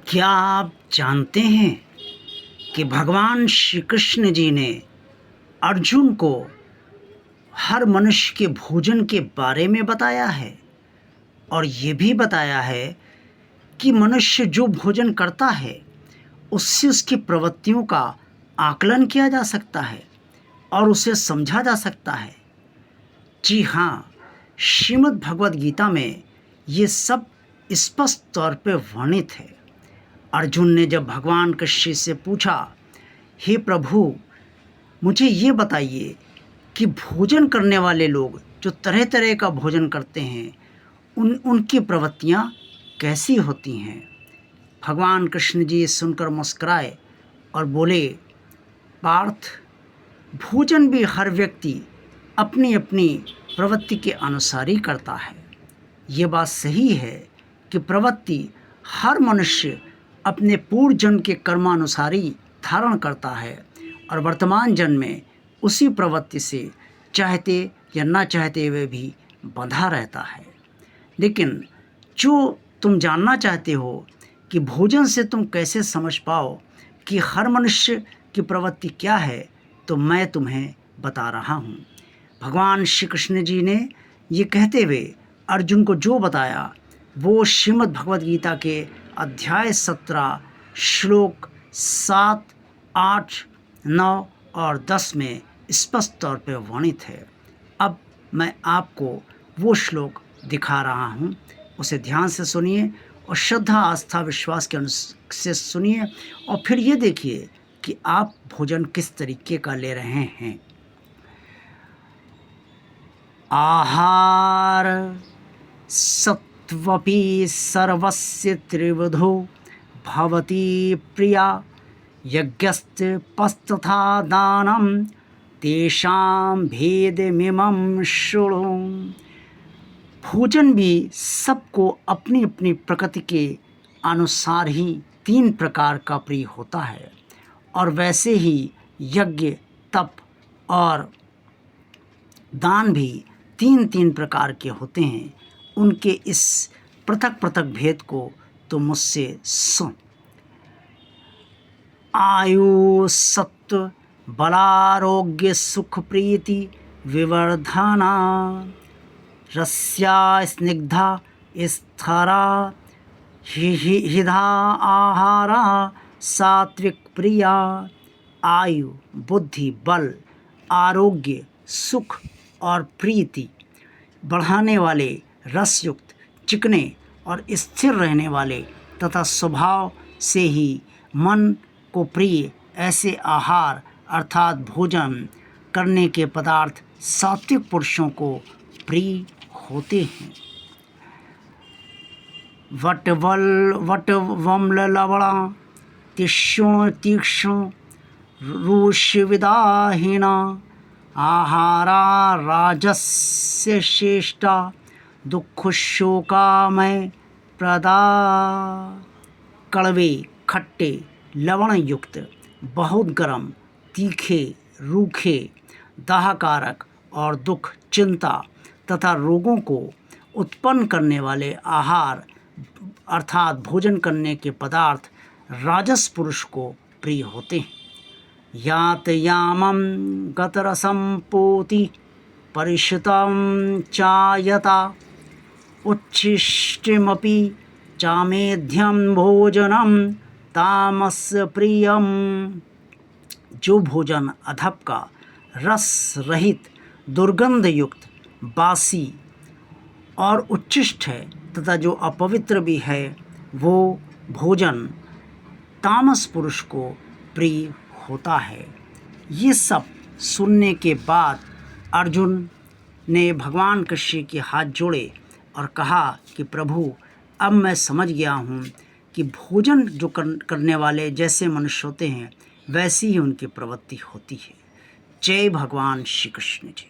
क्या आप जानते हैं कि भगवान श्री कृष्ण जी ने अर्जुन को हर मनुष्य के भोजन के बारे में बताया है और ये भी बताया है कि मनुष्य जो भोजन करता है उससे उसकी प्रवृत्तियों का आकलन किया जा सकता है और उसे समझा जा सकता है। जी हाँ, श्रीमद् भगवद गीता में ये सब स्पष्ट तौर पे वर्णित है। अर्जुन ने जब भगवान कृष्ण से पूछा, हे प्रभु, मुझे ये बताइए कि भोजन करने वाले लोग जो तरह तरह का भोजन करते हैं उनकी प्रवृत्तियाँ कैसी होती हैं। भगवान कृष्ण जी सुनकर मुस्कुराए और बोले, पार्थ, भोजन भी हर व्यक्ति अपनी अपनी प्रवृत्ति के अनुसार ही करता है। ये बात सही है कि प्रवृत्ति हर मनुष्य अपने पूर्व जन्म के कर्मानुसार ही धारण करता है और वर्तमान जन्म में उसी प्रवृत्ति से चाहते या ना चाहते हुए भी बंधा रहता है। लेकिन जो तुम जानना चाहते हो कि भोजन से तुम कैसे समझ पाओ कि हर मनुष्य की प्रवृत्ति क्या है, तो मैं तुम्हें बता रहा हूँ। भगवान श्री कृष्ण जी ने ये कहते हुए अर्जुन को जो बताया वो श्रीमद् भगवद गीता के अध्याय 17 श्लोक 7, 8, 9 और 10 में स्पष्ट तौर पर वर्णित है। अब मैं आपको वो श्लोक दिखा रहा हूँ, उसे ध्यान से सुनिए और श्रद्धा, आस्था, विश्वास के से सुनिए और फिर ये देखिए कि आप भोजन किस तरीके का ले रहे हैं। आहार सत्वपि सर्वस्य त्रिविधो भवति प्रिया, यज्ञस्तपस्तथा दानं तेषां भेदमिमं शृणु। भोजन भी सबको अपनी अपनी प्रकृति के अनुसार ही 3 प्रकार का प्रिय होता है और वैसे ही यज्ञ, तप और दान भी 3 प्रकार के होते हैं। उनके इस पृथक पृथक भेद को तो मुझसे सुन। आयु, सत्व, बलारोग्य, सुख, प्रीति, विवर्धना, रस्या, स्निग्धा, स्थरा, हिधा आहारा, सात्विक प्रिया। आयु, बुद्धि, बल, आरोग्य, सुख और प्रीति बढ़ाने वाले, रसयुक्त, चिकने और स्थिर रहने वाले तथा स्वभाव से ही मन को प्रिय ऐसे आहार अर्थात भोजन करने के पदार्थ सात्विक पुरुषों को प्रिय होते हैं। वटवम्ल लवणा, तीक्ष्ण, रुषिविदाहीना आहारा राजस्य श्रेष्ठा, दुःखशोकामय प्रदा। कड़वे, खट्टे, लवण युक्त, बहुत गर्म, तीखे, रूखे, दाहकारक और दुख, चिंता तथा रोगों को उत्पन्न करने वाले आहार अर्थात भोजन करने के पदार्थ राजस पुरुष को प्रिय होते हैं। यातयामं गतरसं पोति परिश्रुतं चायता, उच्छिष्टमपि चामेध्यं भोजनं तामस प्रियम। जो भोजन अधप का, रस रहित, दुर्गंध युक्त, बासी और उच्छिष्ट है तथा जो अपवित्र भी है, वो भोजन तामस पुरुष को प्रिय होता है। ये सब सुनने के बाद अर्जुन ने भगवान कृष्ण के हाथ जोड़े और कहा कि प्रभु, अब मैं समझ गया हूँ कि भोजन जो करने वाले जैसे मनुष्य होते हैं वैसी ही उनकी प्रवृत्ति होती है। जय भगवान श्री कृष्ण जी।